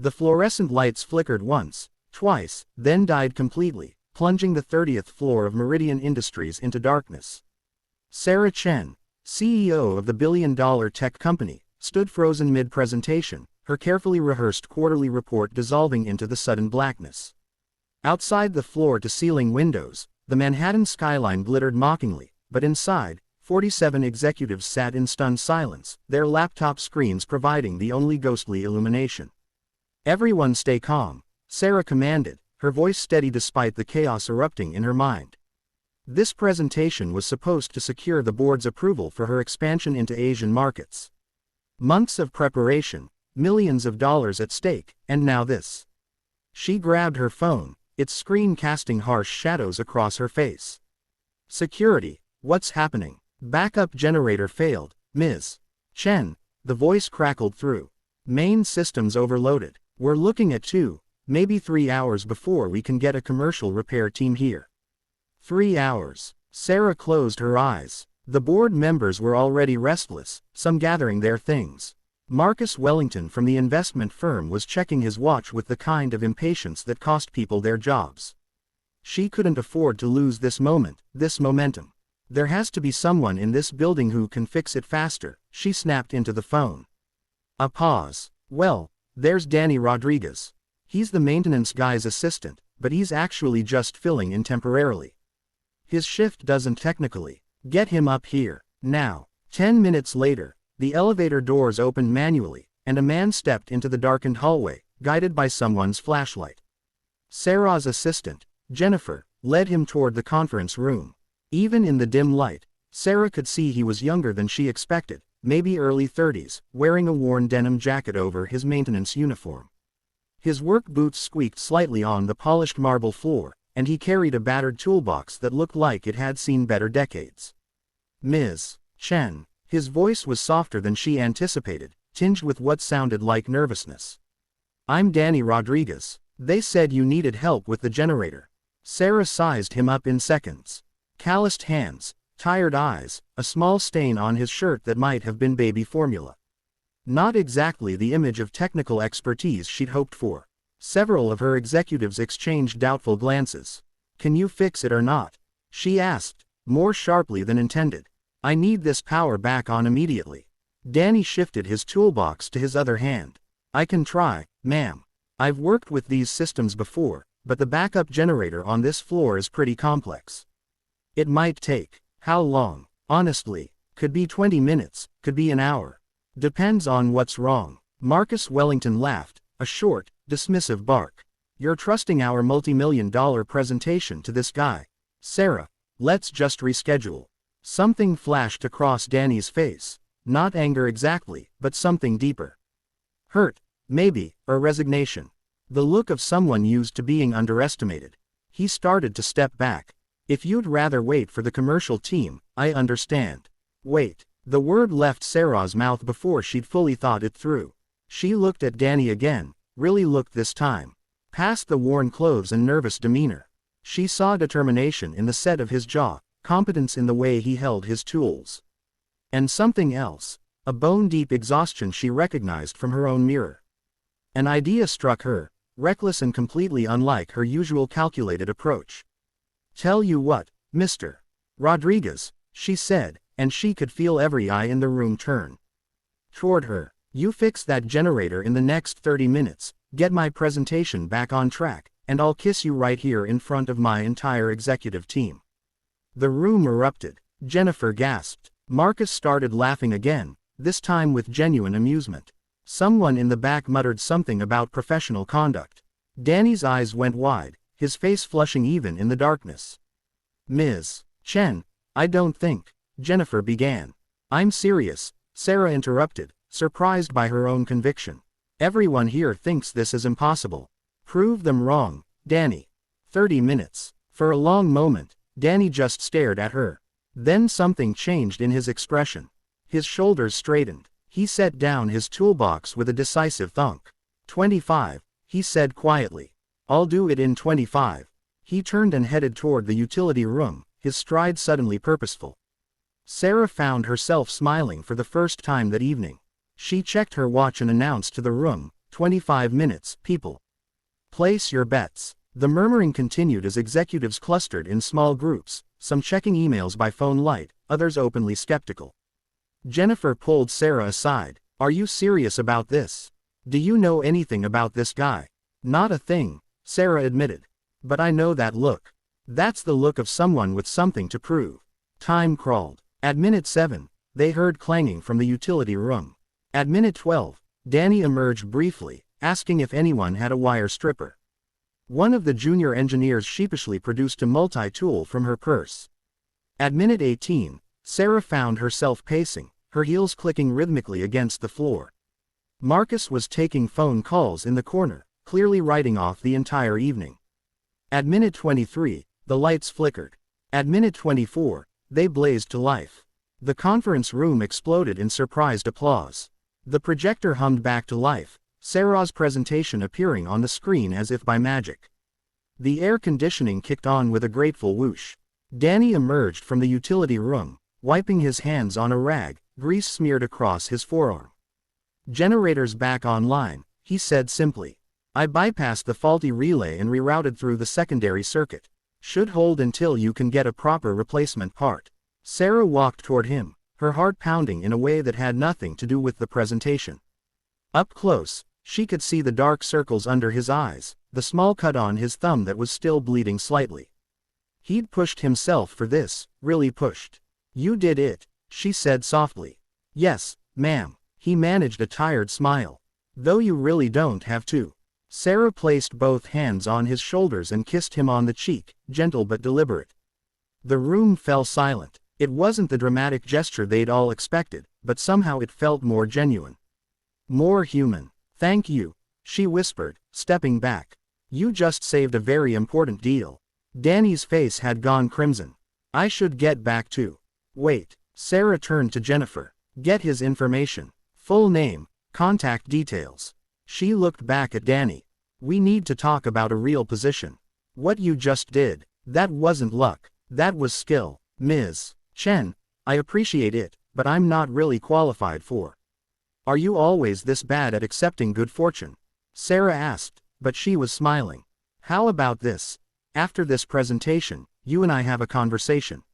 The fluorescent lights flickered once, twice, then died completely, plunging the 30th floor of Meridian Industries into darkness. Sarah Chen, CEO of the billion-dollar tech company, stood frozen mid-presentation, her carefully rehearsed quarterly report dissolving into the sudden blackness. Outside the floor-to-ceiling windows, the Manhattan skyline glittered mockingly, but inside, 47 executives sat in stunned silence, their laptop screens providing the only ghostly illumination. "Everyone stay calm," Sarah commanded, her voice steady despite the chaos erupting in her mind. This presentation was supposed to secure the board's approval for her expansion into Asian markets. Months of preparation, millions of dollars at stake, and now this. She grabbed her phone, its screen casting harsh shadows across her face. "Security, what's happening? Backup generator failed, Ms. Chen," the voice crackled through. "Main systems overloaded. We're looking at 2, maybe 3 hours before we can get a commercial repair team here." 3 hours. Sarah closed her eyes. The board members were already restless, some gathering their things. Marcus Wellington from the investment firm was checking his watch with the kind of impatience that cost people their jobs. She couldn't afford to lose this moment, this momentum. "There has to be someone in this building who can fix it faster," she snapped into the phone. A pause. "Well, there's Danny Rodriguez. He's the maintenance guy's assistant, but he's actually just filling in temporarily. His shift doesn't technically. Get him up here, now." 10 minutes later, the elevator doors opened manually, and a man stepped into the darkened hallway, guided by someone's flashlight. Sarah's assistant, Jennifer, led him toward the conference room. Even in the dim light, Sarah could see he was younger than she expected, maybe early 30s, wearing a worn denim jacket over his maintenance uniform. His work boots squeaked slightly on the polished marble floor, and he carried a battered toolbox that looked like it had seen better decades. "Ms. Chen." His voice was softer than she anticipated, tinged with what sounded like nervousness. "I'm Danny Rodriguez. They said you needed help with the generator." Sarah sized him up in seconds. Calloused hands, tired eyes, a small stain on his shirt that might have been baby formula. Not exactly the image of technical expertise she'd hoped for. Several of her executives exchanged doubtful glances. "Can you fix it or not?" she asked, more sharply than intended. "I need this power back on immediately." Danny shifted his toolbox to his other hand. "I can try, ma'am. I've worked with these systems before, but the backup generator on this floor is pretty complex. It might take." "How long?" "Honestly, could be 20 minutes, could be an hour. Depends on what's wrong." Marcus Wellington laughed, a short, dismissive bark. "You're trusting our multi-million-dollar presentation to this guy. Sarah, let's just reschedule." Something flashed across Danny's face. Not anger exactly, but something deeper. Hurt, maybe, or resignation. The look of someone used to being underestimated. He started to step back. "If you'd rather wait for the commercial team, I understand." "Wait." The word left Sarah's mouth before she'd fully thought it through. She looked at Danny again, really looked this time. Past the worn clothes and nervous demeanor. She saw determination in the set of his jaw, competence in the way he held his tools. And something else, a bone-deep exhaustion she recognized from her own mirror. An idea struck her, reckless and completely unlike her usual calculated approach. "Tell you what, Mr. Rodriguez," she said, and she could feel every eye in the room turn toward her. "You fix that generator in the next 30 minutes, get my presentation back on track, and I'll kiss you right here in front of my entire executive team." The room erupted. Jennifer gasped. Marcus started laughing again, this time with genuine amusement. Someone in the back muttered something about professional conduct. Danny's eyes went wide, his face flushing even in the darkness. "Ms. Chen, I don't think," Jennifer began. "I'm serious," Sarah interrupted, surprised by her own conviction. "Everyone here thinks this is impossible. Prove them wrong, Danny." 30 minutes. For a long moment, Danny just stared at her. Then something changed in his expression. His shoulders straightened. He set down his toolbox with a decisive thunk. 25, he said quietly. "I'll do it in 25. He turned and headed toward the utility room, his stride suddenly purposeful. Sarah found herself smiling for the first time that evening. She checked her watch and announced to the room, 25 minutes, people. Place your bets. The murmuring continued as executives clustered in small groups, some checking emails by phone light, others openly skeptical. Jennifer pulled Sarah aside. Are you serious about this? Do you know anything about this guy? Not a thing, Sarah admitted. But I know that look. That's the look of someone with something to prove. Time crawled. At minute 7, they heard clanging from the utility room. At minute 12, Danny emerged briefly, asking if anyone had a wire stripper. One of the junior engineers sheepishly produced a multi-tool from her purse. At minute 18, Sarah found herself pacing, her heels clicking rhythmically against the floor. Marcus was taking phone calls in the corner, clearly writing off the entire evening. At minute 23, the lights flickered. At minute 24, they blazed to life. The conference room exploded in surprised applause. The projector hummed back to life, Sarah's presentation appearing on the screen as if by magic. The air conditioning kicked on with a grateful whoosh. Danny emerged from the utility room, wiping his hands on a rag, grease smeared across his forearm. Generators back online, he said simply. I bypassed the faulty relay and rerouted through the secondary circuit. Should hold until you can get a proper replacement part. Sarah walked toward him, her heart pounding in a way that had nothing to do with the presentation. Up close, she could see the dark circles under his eyes, the small cut on his thumb that was still bleeding slightly. He'd pushed himself for this, really pushed. You did it, she said softly. Yes, ma'am, he managed a tired smile. Though you really don't have to. Sarah placed both hands on his shoulders and kissed him on the cheek, gentle but deliberate. The room fell silent. It wasn't the dramatic gesture they'd all expected, but somehow it felt more genuine. More human. Thank you, she whispered, stepping back. You just saved a very important deal. Danny's face had gone crimson. I should get back to. Wait, Sarah turned to Jennifer. Get his information. Full name, contact details. She looked back at Danny. We need to talk about a real position. What you just did, that wasn't luck, that was skill, Ms. Chen. I appreciate it, but I'm not really qualified for. Are you always this bad at accepting good fortune? Sarah asked, but she was smiling. How about this? After this presentation, you and I have a conversation.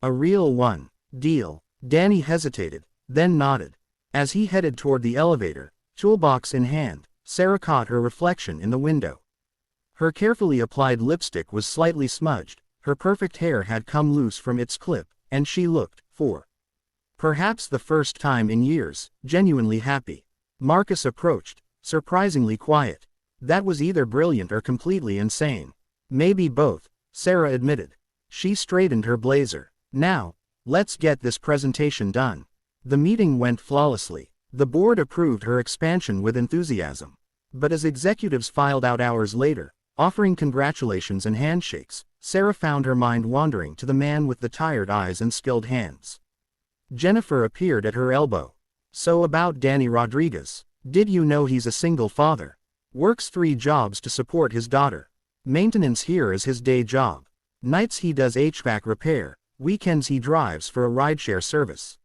A real one. Deal. Danny hesitated, then nodded. As he headed toward the elevator, toolbox in hand, Sarah caught her reflection in the window. Her carefully applied lipstick was slightly smudged, her perfect hair had come loose from its clip, and she looked, for perhaps the first time in years, genuinely happy. Marcus approached, surprisingly quiet. That was either brilliant or completely insane. Maybe both, Sarah admitted. She straightened her blazer. Now, let's get this presentation done. The meeting went flawlessly. The board approved her expansion with enthusiasm. But as executives filed out hours later, offering congratulations and handshakes, Sarah found her mind wandering to the man with the tired eyes and skilled hands. Jennifer appeared at her elbow. So about Danny Rodriguez. Did you know he's a single father? Works 3 jobs to support his daughter. Maintenance here is his day job. Nights he does HVAC repair, weekends he drives for a rideshare service.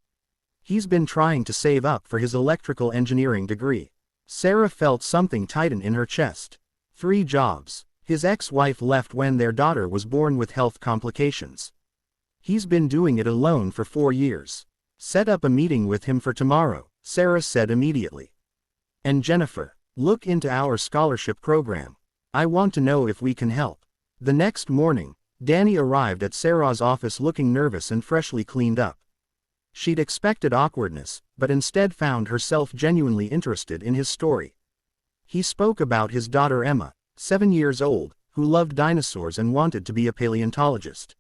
He's been trying to save up for his electrical engineering degree. Sarah felt something tighten in her chest. 3 jobs. His ex-wife left when their daughter was born with health complications. He's been doing it alone for 4 years. Set up a meeting with him for tomorrow, Sarah said immediately. And Jennifer, look into our scholarship program. I want to know if we can help. The next morning, Danny arrived at Sarah's office looking nervous and freshly cleaned up. She'd expected awkwardness, but instead found herself genuinely interested in his story. He spoke about his daughter Emma, 7 years old, who loved dinosaurs and wanted to be a paleontologist.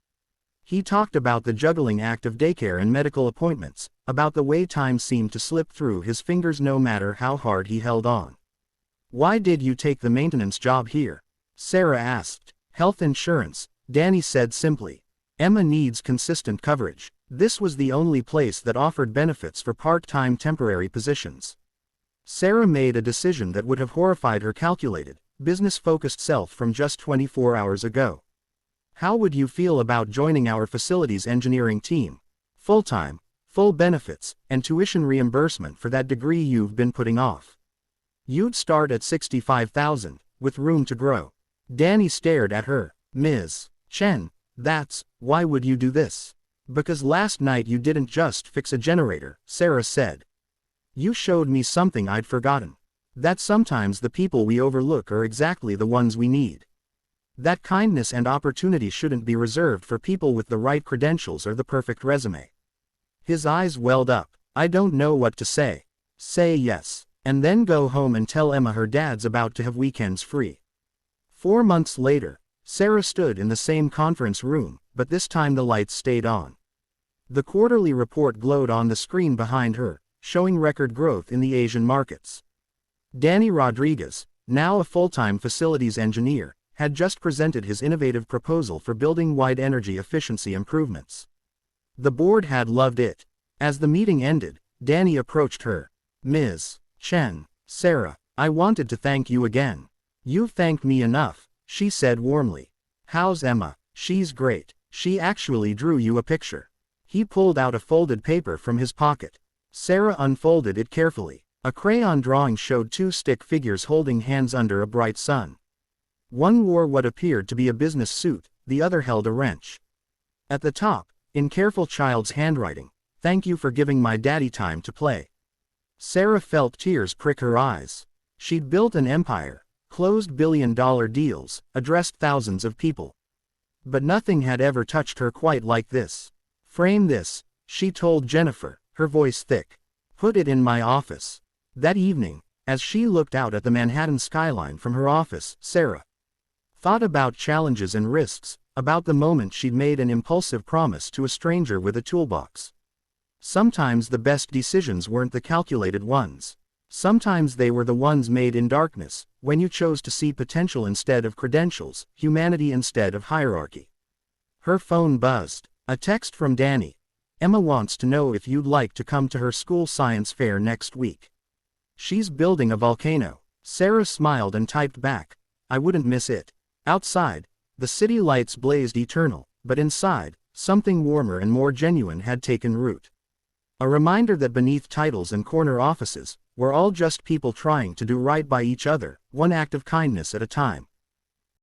He talked about the juggling act of daycare and medical appointments, about the way time seemed to slip through his fingers no matter how hard he held on. Why did you take the maintenance job here? Sarah asked. Health insurance, Danny said simply. Emma needs consistent coverage. This was the only place that offered benefits for part-time temporary positions. Sarah made a decision that would have horrified her calculated, business-focused self from just 24 hours ago. How would you feel about joining our facilities engineering team? Full-time, full benefits, and tuition reimbursement for that degree you've been putting off. You'd start at 65,000, with room to grow. Danny stared at her. Ms. Chen, why would you do this? Because last night you didn't just fix a generator, Sarah said. You showed me something I'd forgotten. That sometimes the people we overlook are exactly the ones we need. That kindness and opportunity shouldn't be reserved for people with the right credentials or the perfect resume. His eyes welled up. I don't know what to say. Say yes, and then go home and tell Emma her dad's about to have weekends free. 4 months later, Sarah stood in the same conference room, but this time the lights stayed on. The quarterly report glowed on the screen behind her, showing record growth in the Asian markets. Danny Rodriguez, now a full-time facilities engineer, had just presented his innovative proposal for building-wide energy efficiency improvements. The board had loved it. As the meeting ended, Danny approached her. Ms. Chen, Sarah, I wanted to thank you again. You've thanked me enough, she said warmly. How's Emma? She's great. She actually drew you a picture. He pulled out a folded paper from his pocket. Sarah unfolded it carefully. A crayon drawing showed 2 stick figures holding hands under a bright sun. One wore what appeared to be a business suit, the other held a wrench. At the top, in careful child's handwriting, thank you for giving my daddy time to play. Sarah felt tears prick her eyes. She'd built an empire, closed billion-dollar deals, addressed thousands of people. But nothing had ever touched her quite like this. Frame this, she told Jennifer, her voice thick. Put it in my office. That evening, as she looked out at the Manhattan skyline from her office, Sarah thought about challenges and risks, about the moment she'd made an impulsive promise to a stranger with a toolbox. Sometimes the best decisions weren't the calculated ones. Sometimes they were the ones made in darkness, when you chose to see potential instead of credentials, humanity instead of hierarchy. Her phone buzzed. A text from Danny. Emma wants to know if you'd like to come to her school science fair next week. She's building a volcano. Sarah smiled and typed back. I wouldn't miss it. Outside, the city lights blazed eternal, but inside, something warmer and more genuine had taken root. A reminder that beneath titles and corner offices, we're all just people trying to do right by each other, one act of kindness at a time.